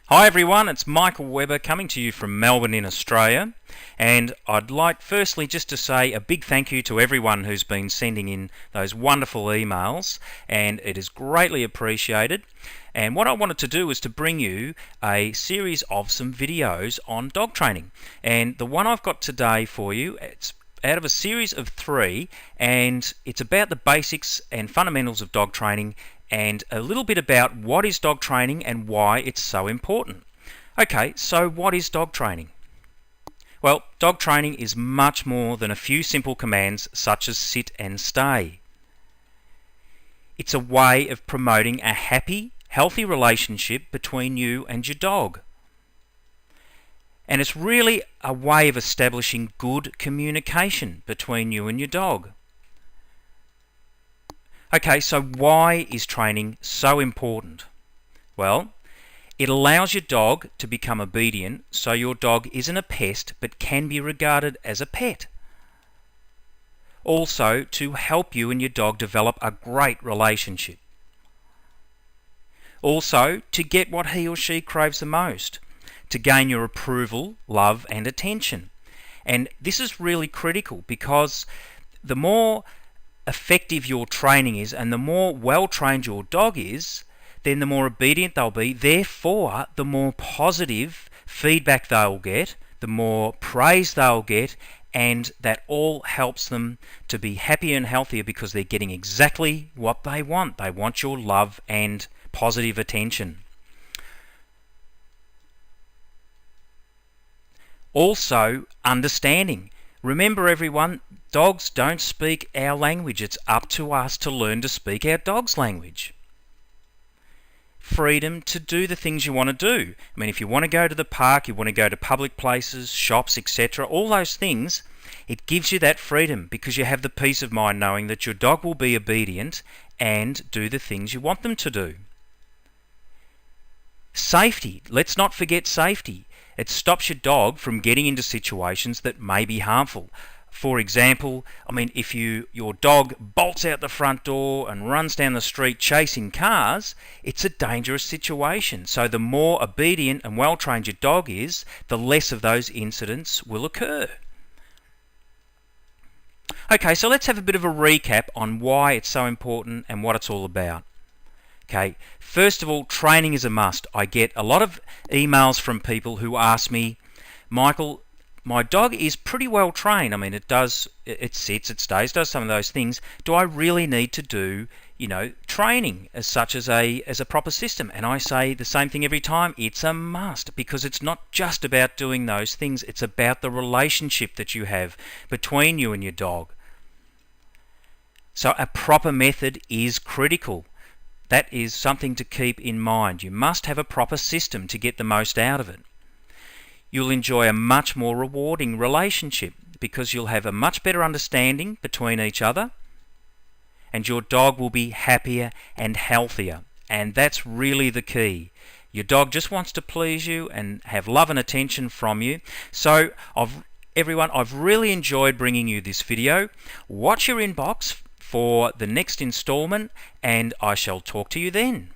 Hi everyone, it's Michael Webber coming to you from Melbourne in Australia, and I'd like firstly just to say a big thank you to everyone who's been sending in those wonderful emails, and it is greatly appreciated. And what I wanted to do is to bring you a series of some videos on dog training, and the one I've got today for you, it's out of a series of 3, and it's about the basics and fundamentals of dog training and a little bit about what is dog training and why it's so important. Okay, so what is dog training? Well, dog training is much more than a few simple commands such as sit and stay. It's a way of promoting a happy, healthy relationship between you and your dog. And it's really a way of establishing good communication between you and your dog. Okay, so why is training so important? Well, it allows your dog to become obedient, so your dog isn't a pest but can be regarded as a pet. Also, to help you and your dog develop a great relationship. Also, to get what he or she craves the most, to gain your approval, love and attention. And this is really critical because the more effective your training is and the more well trained your dog is, then the more obedient they'll be. Therefore, the more positive feedback they'll get, the more praise they'll get, and that all helps them to be happier and healthier because they're getting exactly what they want. They want your love and positive attention. Also, understanding. Remember everyone, dogs don't speak our language. It's up to us to learn to speak our dog's language. Freedom to do the things you want to do. I mean, if you want to go to the park, you want to go to public places, shops, etc., all those things, it gives you that freedom because you have the peace of mind knowing that your dog will be obedient and do the things you want them to do. Safety. Let's not forget safety. It stops your dog from getting into situations that may be harmful. For example, I mean, if your dog bolts out the front door and runs down the street chasing cars, it's a dangerous situation. So the more obedient and well-trained your dog is, the less of those incidents will occur. Okay, so let's have a bit of a recap on why it's so important and what it's all about. Okay, first of all, training is a must. I get a lot of emails from people who ask me, Michael, my dog is pretty well trained. I mean, it sits, it stays, does some of those things. Do I really need to do, training as such as a proper system? And I say the same thing every time. It's a must because it's not just about doing those things. It's about the relationship that you have between you and your dog. So a proper method is critical. That is something to keep in mind. You must have a proper system to get the most out of it. You'll enjoy a much more rewarding relationship because you'll have a much better understanding between each other and your dog will be happier and healthier. And that's really the key. Your dog just wants to please you and have love and attention from you. So everyone, I've really enjoyed bringing you this video. Watch your inbox for the next installment and I shall talk to you then.